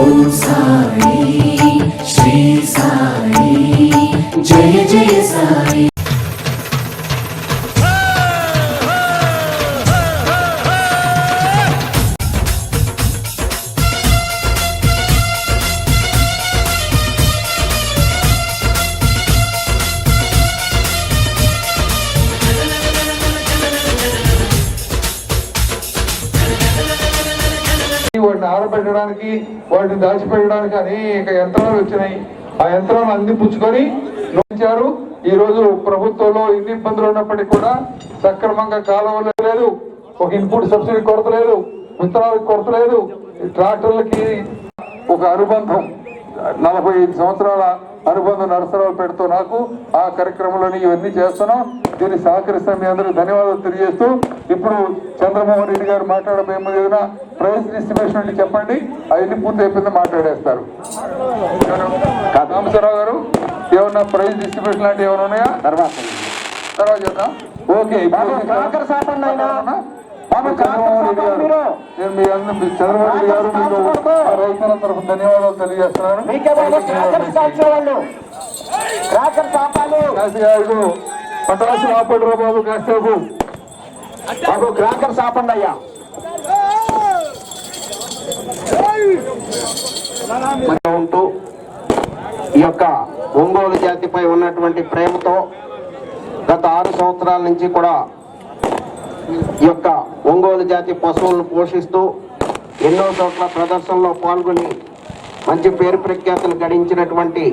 ఓం సాయి శ్రీ సాయి జయ జయ సాయి. వాటిని ఆరబెట్టడానికి వాటిని దాచిపెట్టడానికి అనేక యంత్రాలు వచ్చినాయి. ఆ యంత్రాలను అందిపుచ్చుకొని నోచారు. ఈ రోజు ప్రభుత్వంలో ఇన్ని ఇబ్బందులు ఉన్నప్పటికీ కూడా సక్రమంగా కాలువలు లేదు, ఒక ఇన్పుట్ సబ్సిడీ కొరత లేదు, విత్తనాలకు కొరత లేదు. ట్రాక్టర్లకి ఒక అనుబంధం 45 సంవత్సరాల అనుబంధం నరసరావు పెడుతూ నాకు ఆ కార్యక్రమంలోని ఇవన్నీ చేస్తున్నాం. దీన్ని సహకరిస్తాం. మీ అందరూ ధన్యవాదాలు తెలియజేస్తూ ఇప్పుడు చంద్రమోహన్ రెడ్డి గారు మాట్లాడబోయే ఏదైనా ప్రైజ్ డిస్ట్రిబ్యూషన్ అంటే చెప్పండి, అవన్నీ పూర్తి అయిపోయింది మాట్లాడేస్తారు. రామచంద్రరావు గారు ఏమన్నా ప్రైజ్ డిస్ట్రిబ్యూషన్ లాంటివి ఏమైనా ఉన్నాయా? తర్వాత చేద్దాం. ఓకే, నేను మీ అందరూ చంద్రబాబు గారు మీకు రైతుల తరఫు ధన్యవాదాలు తెలియజేస్తున్నాను. పటాసు ఆపడరా బాబు, కాసేపు బాబు క్రాకర్స్ ఆపండి అయ్యా. ఉంటూ ఈ యొక్క ఒంగోలు జాతిపై ఉన్నటువంటి ప్రేమతో గత 6 సంవత్సరాల నుంచి కూడా ఈ యొక్క ఒంగోలు జాతి పశువులను పోషిస్తూ ఎన్నో చోట్ల ప్రదర్శనలో పాల్గొని మంచి పేరు ప్రఖ్యాతులు గడించినటువంటి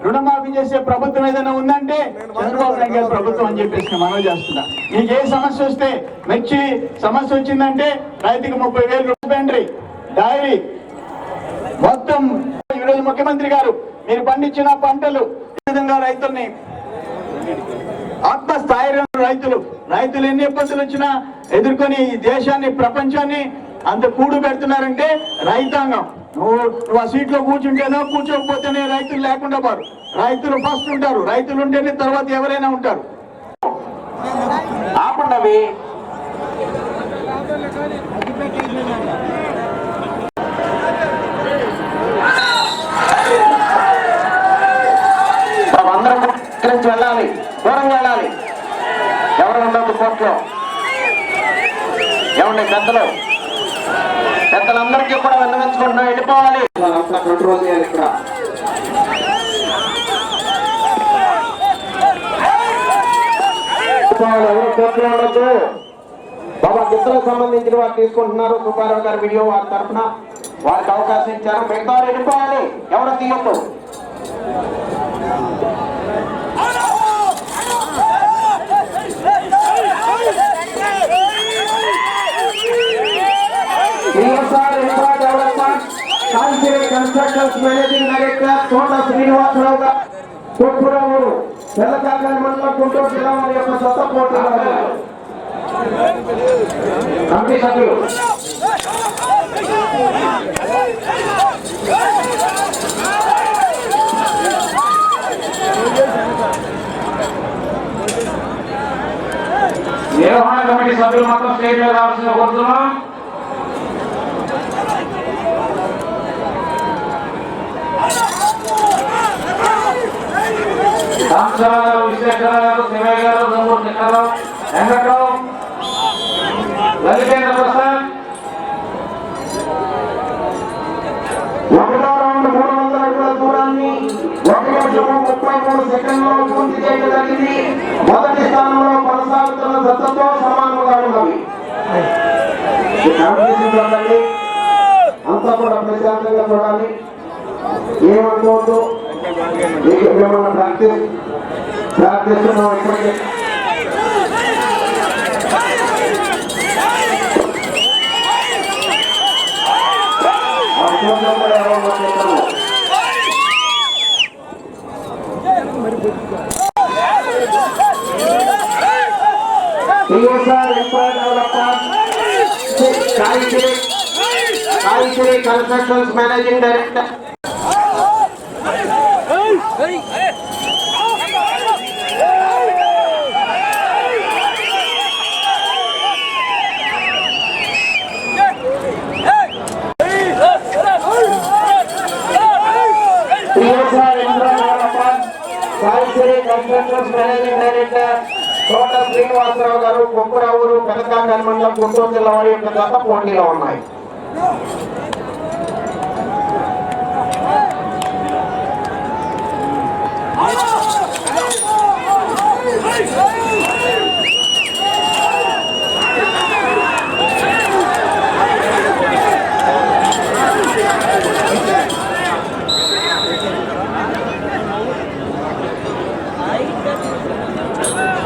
రుణమాఫీ చేసే ప్రభుత్వం ఏదైనా ఉందంటే చంద్రబాబు నాయుడు గారి ప్రభుత్వం అని చెప్పేసి మనం చేస్తున్నా. మీకు ఏ సమస్య వస్తే మెచ్చి సమస్య వచ్చిందంటే రైతుకి 30,000 రూపాయలు డైరీ మొత్తం. ఈరోజు ముఖ్యమంత్రి గారు మీరు పండించిన పంటలు విధంగా రైతుల్ని ఆత్మస్థాయిలో రైతులు ఎన్ని ఇబ్బందులు వచ్చినా ఎదుర్కొని ఈ దేశాన్ని ప్రపంచాన్ని అంత కూడు పెడుతున్నారంటే రైతాంగం. నువ్వు ఆ సీట్లో కూర్చుంటేనో కూర్చోకపోతేనే రైతులు లేకుండా పోరు. రైతులు ఫస్ట్ ఉంటారు, రైతులు ఉంటేనే తర్వాత ఎవరైనా ఉంటారు. ఆపండి. అందరం వెళ్ళాలి, దూరంగా వెళ్ళాలి. ఎవరు ఉండదు కోర్టులో. ఏమండి పెద్దలందరికీ కూడా విన్నవించుకుంటున్నా వెళ్ళిపోవాలి. కంట్రోల్ చేయాలి. ఇక్కడ ఎవరు కోర్టులో ఉండొచ్చు. బాబా గిద్దలకు సంబంధించిన వారు తీసుకుంటున్నారు. సుబ్బారావు గారి వీడియో వారి తరఫున వారికి అవకాశం ఇచ్చారు. మిగతా వెళ్ళిపోవాలి, ఎవరు తీయొద్దు. Constructions managing director Thota Srinivasarao గారు తెల్లకాకాని మండలం గుంటూరు జిల్లా వారి యొక్క సొంత పోటీ కమిటీ సభ్యులు నిర్వహణ కమిటీ సభ్యులు మాత్రం స్టేజ్ మీద రావాల్సిన కోరుతున్నాం. రామచంద్రరావు, విశ్వేశ్వరరావు గారు, శివయ్య గారు, నంబూరు చక్రరావు, వెంకట్రావు, లలితేంద్ర ప్రసాద్. 1వ రౌండ్ 300 అడుగుల దూరాన్ని 1 నిమిషం 33 సెకండ్లో పూర్తి చేయడం జరిగింది. మొదటి స్థానంలో కొనసాగుతున్న జతతో సమానంగా ఉన్నవి. అంతా కూడా ప్రశాంతంగా చూడాలి. ఏమనుకోవద్దు. ఏమన్నా ప్రాక్టీస్తున్నాం ఇప్పటికే. Constructions managing director TSR Indra developer Saisri constructions managing director Thota Srinivasarao గారు కొప్పురావురు పెదకాకల్ మండలం గుంటూరు జిల్లా వారి యొక్క జత పోటీలో ఉన్నాయి.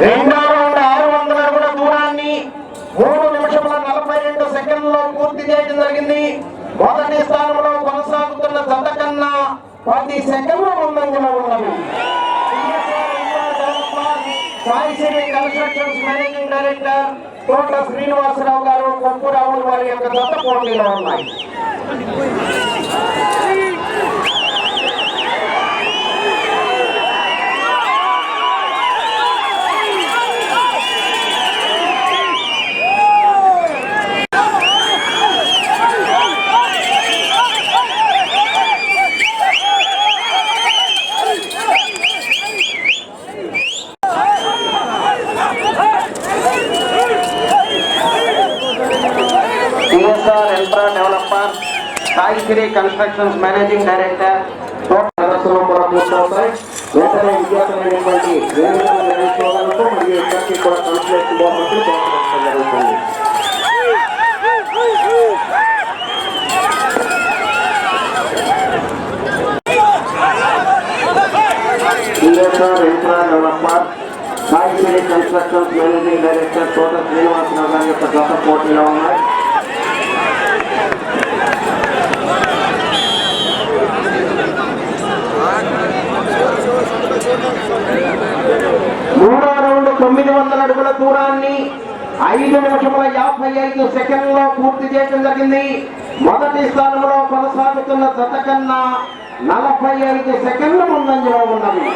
రెండో రౌండ్ 600 అడుగుల దూరాన్ని 3 నిమిషముల 42 సెకండ్లలో పూర్తి చేయడం జరిగింది. మొదటి స్థానంలో కొనసాగుతున్న జత కన్నా 10 సెకండ్ల ముందంజలో ఉన్నవి. Saisri constructions managing director Thota Srinivasarao గారు కొప్పురావులు వారి యొక్క జత పోటీలో ఉన్నాయి. Developer Saisri constructions managing director ప్రదర్శనలు కూడా పూర్తవుతాయి. వెంటనే విద్యార్థులైనటువంటి సోదరులకు మరియు ఇద్దరికి కూడా కన్సల్టేషన్ బోర్డు జరుగుతుంది. Developer Saisri constructions managing director Thota Srinivasarao గారి యొక్క జత పోటీలో ఉన్నాయి. మూడో రౌండ్ 900 అడుగుల దూరాన్ని 5 నిమిషముల 55 సెకండ్లలో పూర్తి చేయడం జరిగింది. మొదటి స్థానంలో కొనసాగుతున్న జత కన్నా 45 సెకండ్ల ముందంజలో ఉన్నది.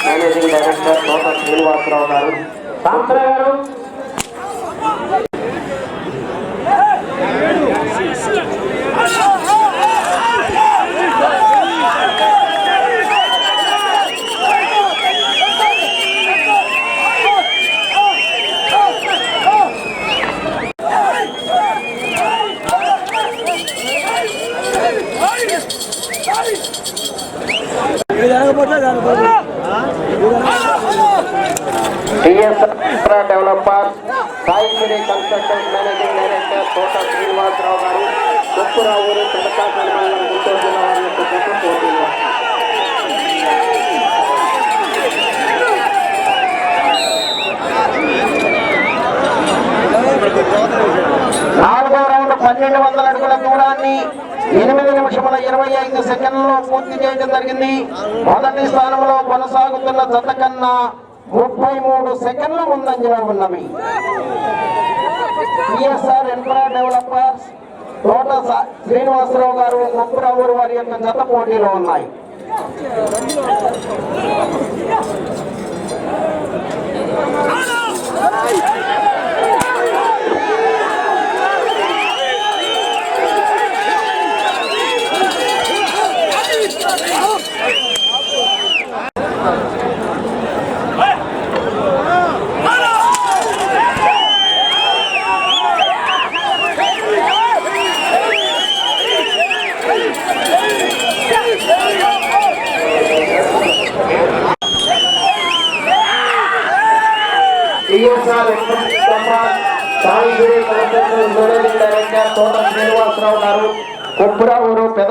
మేనేజింగ్ డైరెక్టర్ తోట శ్రీనివాసరావు గారు సాంసరావు గారు developer Saisri constructions managing director Thota Srinivasarao గారు కొప్పురావురు పెదకాకల్ మండలం గుంటూరు జిల్లా వారి యొక్క జత పోటీలో. నాలుగో రౌండ్ 1200 అడుగుల దూరాన్ని 8 నిమిషముల 25 సెకండ్లలో పూర్తి చేయడం జరిగింది. మొదటి స్థానంలో కొనసాగుతున్న జత కన్నా 33 సెకండ్ల ముందంజలో ఉన్నవి. టిఎస్ఆర్ ఇన్ఫ్రా డెవలపర్స్ తోట శ్రీనివాసరావు గారు కొప్పురావురు వారి యొక్క జత పోటీలో ఉన్నాయి. Saisri constructions managing director Thota Srinivasarao గారు కొప్పురావురు పెద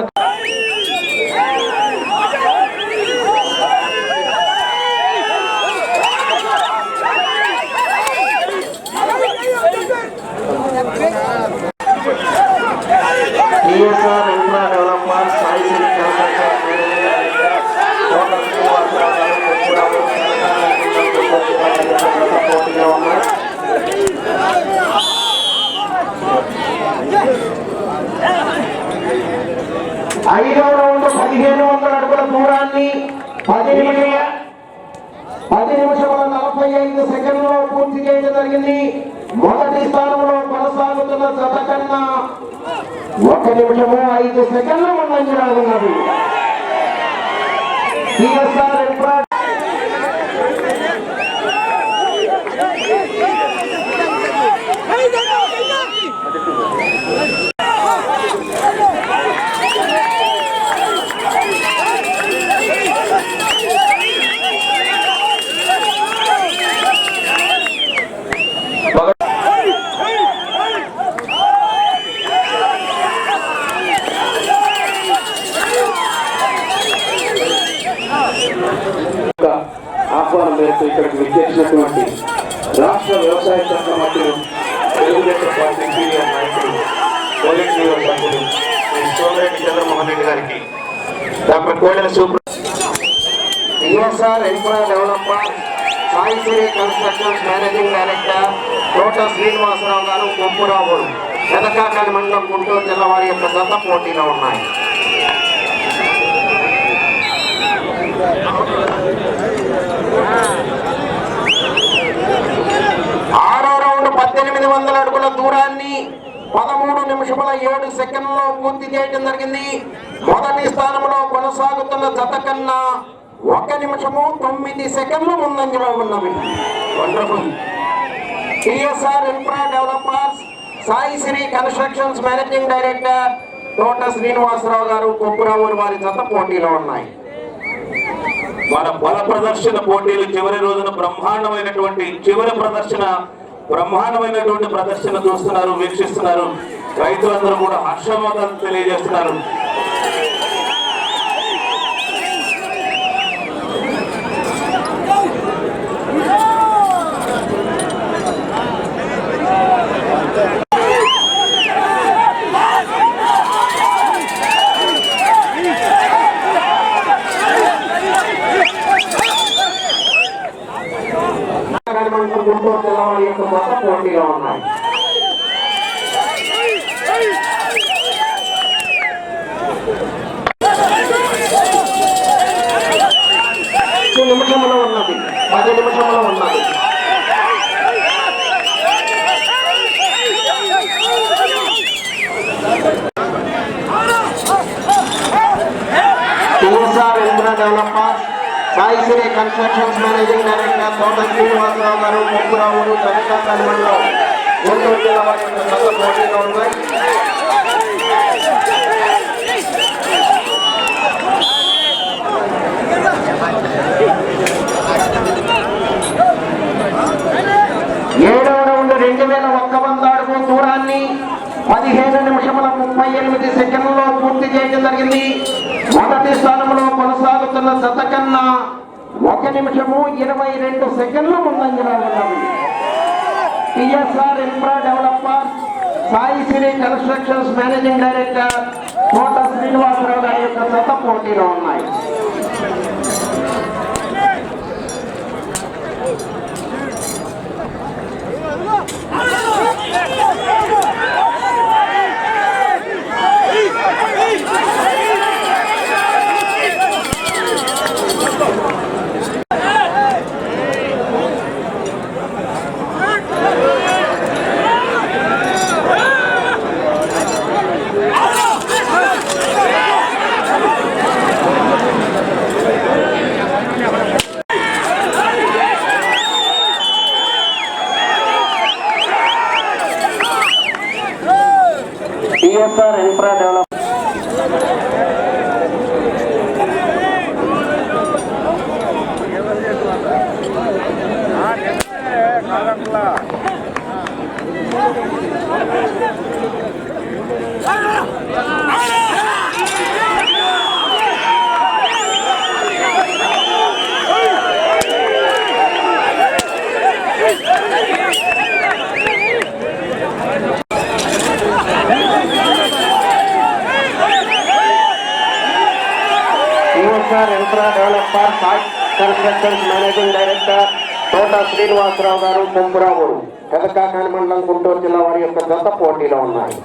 developer Saisri constructions managing director Thota Srinivasarao గారు కొప్పురావురు నిమిషముల 45 సెకండ్లలో పూర్తి చేయడం జరిగింది. మొదటి స్థానంలో కొనసాగుతున్న జత కన్నా 1 నిమిషము 5 సెకండ్లు ముందంజలో ఉన్నది. టిఎస్ఆర్ ఇన్ఫ్రా ఆహ్వానం మేరకు ఇక్కడికి విచ్చేసినటువంటి రాష్ట్ర వ్యవసాయ శాఖ మంత్రులు, తెలుగుదేశం పార్టీ సీనియర్ నాయకులు, పోలిట్ బ్యూరో సభ్యులు సోమిరెడ్డి చంద్రమోహన్ రెడ్డి గారికి, doctor Kodela TSR infra developer Saisri constructions managing director Thota Srinivasarao గారు కొప్పురావు పెదకాకలి మండలం గుంటూరు జిల్లా వారి యొక్క జత పోటీలో ఉన్నాయి. ఆరో రౌండ్ 1800 అడుగుల దూరాన్ని 13 నిమిషముల 7 సెకండ్లలో పూర్తి చేయడం జరిగింది. మొదటి స్థానంలో కొనసాగుతున్న జత కన్నా 1 నిమిషము 9 సెకండ్లు ముందంజలో ఉన్నవి. Wonderful. TSR infra developers Saisri constructions managing director Thota Srinivasarao గారు కొప్పురావు వారి జత పోటీలో ఉన్నాయి. మన బల ప్రదర్శన పోటీలు చివరి రోజున బ్రహ్మాండమైనటువంటి ప్రదర్శన చూస్తున్నారు, వీక్షిస్తున్నారు. రైతులందరూ కూడా హర్షమోదాలు తెలియజేస్తున్నారు. గుంటూరు జిల్లా వారి యొక్క జత పోటీలో ఉన్నాయి. నిమిషంలో ఉన్నది, 10 నిమిషంలో ఉన్నది. TSR infra developers Saisri constructions managing director Thota Srinivasarao గారు కొప్పురావు పెదకాకలి మండలం గుంటూరు జిల్లా వారి యొక్క జత పోటీలో ఉన్నాయి. ఏడవ రౌండ్ 2001 అడుగు దూరాన్ని 15 నిమిషముల 38 సెకండ్లలో పూర్తి చేయడం జరిగింది. మొదటి స్థానంలో కొనసాగుతున్న జత కన్నా 1 నిమిషము 22 సెకండ్లు ముందంజలో ఉన్నది. TSR infra developers Saisri constructions managing director Thota Srinivasarao గారి యొక్క జత పోటీలో ఉన్నాయి. TSR infra develop TSR infra developer constructions managing director Thota Srinivasarao గారు కొప్పురావు పెదకాకలి మండలం గుంటూరు జిల్లా వారి యొక్క జత పోటీలో ఉన్నాయి.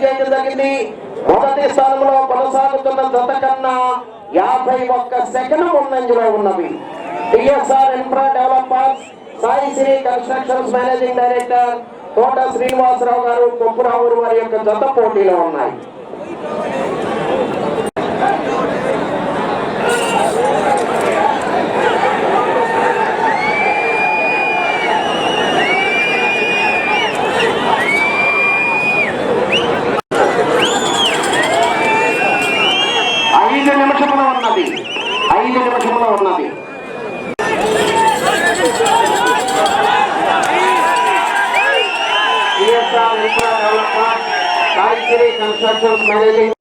చేయడం జరిగింది. మొదటి స్థానంలో కొనసాగుతున్న జత కన్నా 51 సెకండ్ ముందంజలో ఉన్నవి. TSR infra developers, Sai Sri constructions managing director Thota Srinivasarao గారు, కొప్పురావురు వారి యొక్క జత పోటీలో ఉన్నాయి. ఐదు నిమిషంలో ఉన్నది. TSR infra developers, Sai Sri constructions managing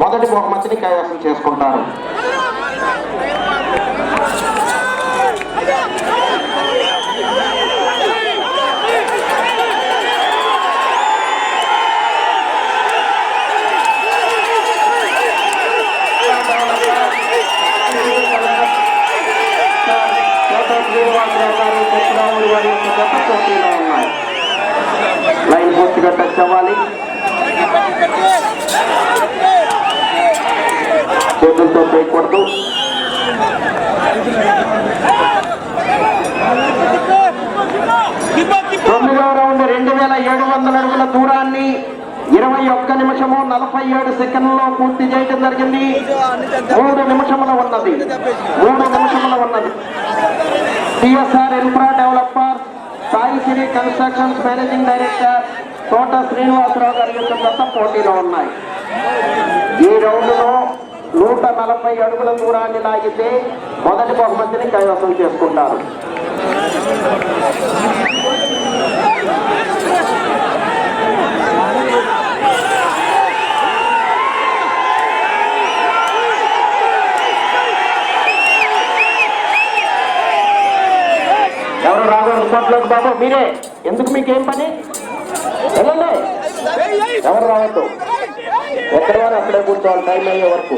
మొదటి బహుమతిని కైవసం చేసుకుంటారు. శ్రీనివాసరావు గారు, కొప్పురావులు వారి యొక్క జత పోటీలో ఉన్నాయి. లైన్ పూర్తిగా టచ్ అవ్వాలి. చేతులతో చేయకూడదు. తొమ్మిదవ రౌండ్ 2700 అడుగుల దూరాన్ని 21 నిమిషము 47 సెకండ్లలో పూర్తి చేయడం జరిగింది. 3 నిమిషముల ఉన్నది. TSR infra developer, Sai Sri constructions managing director Thota Srinivasarao గారి యొక్క జత పోటీలో ఉన్నాయి. ఈ రౌండ్లో 140 అడుగుల దూరాన్ని లాగితే మొదటి బహుమతిని కైవసం చేసుకుంటారు. ఎవరు రాకూడదు కోట్లోకి బాబు, మీరే. ఎందుకు మీకేం పని? వెళ్ళండి, ఎవరు రావద్దు. ఎక్కడి వారు అక్కడే కూర్చోవాలి టైం అయ్యే వరకు.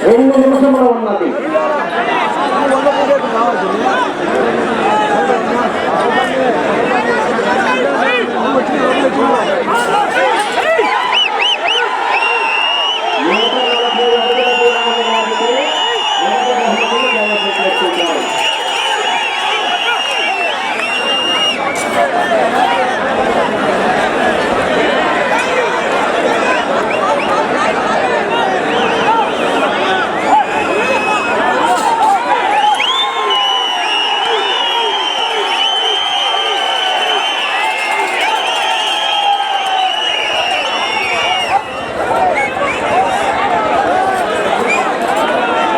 రెండు నిమిషంలో ఉన్నది.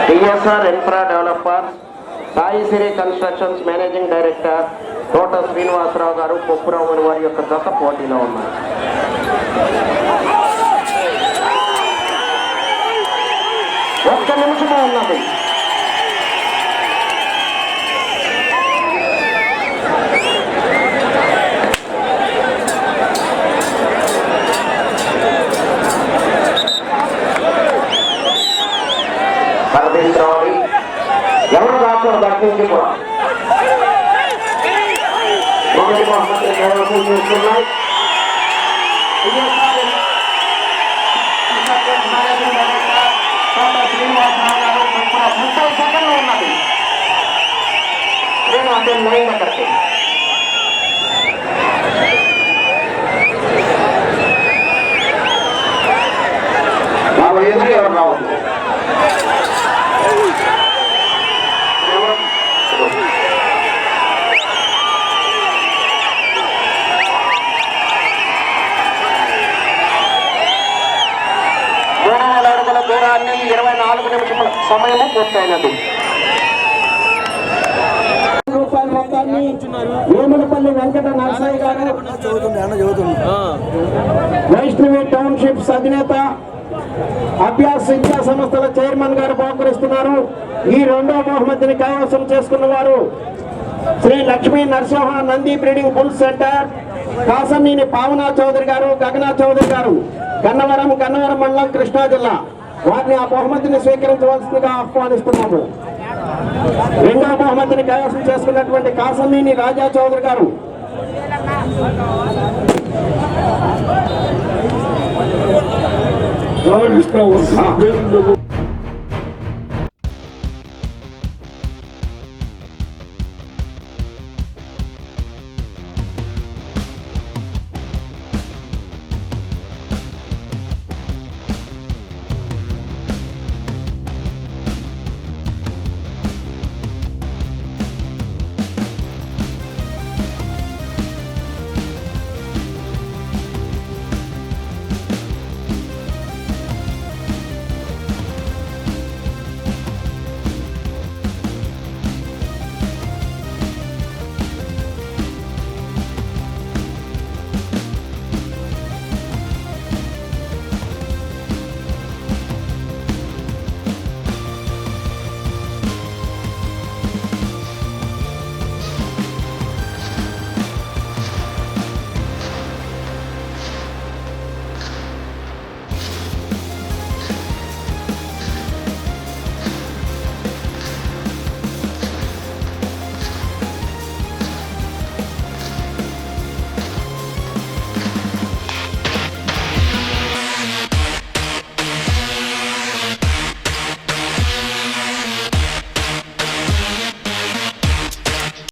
TSR infra developer, Sai Sri constructions managing director Thota Srinivasarao గారు, కొప్పురావు వారి యొక్క జత పోటీలో ఉన్నారు. ఒక్క నిమిషమే ఉన్నది. పరదేశ్వరావు ఎవరు రాకూడదు దర్శించి కూడా మొదటి బహుమతి కైవసం చేస్తున్నాయి. 30 సెకండ్లు ఉన్నది. నేను అంటే లైన్ అక్కడికి ఎదురు ఎవరు రావద్దు. దూరాన్ని 24 నిమిషముల సమయము పూర్తయినది. రూపాయలు బృందాన్ని వేములపల్లి వెంకట నరసయ్య గారు వైష్ణవి టౌన్షిప్స్ అధినేత అభ్యాస్ విద్యా సంస్థల చైర్మన్ గారు బహుకరిస్తున్నారు. ఈ రెండో బహుమతిని కైవసం చేసుకున్న వారు Shri Lakshmi Narasimha Nandi breeding bull centre కాసన్నీని పావనా చౌదరి గారు, గగనా చౌదరి గారు, గన్నవరం మండలం, కృష్ణా జిల్లా. వారిని ఆ బహుమతిని స్వీకరించవలసిందిగా ఆహ్వానిస్తున్నాము. రెండో బహుమతిని కైవసం చేసుకున్నటువంటి కాసన్నీని రాజా చౌదరి గారు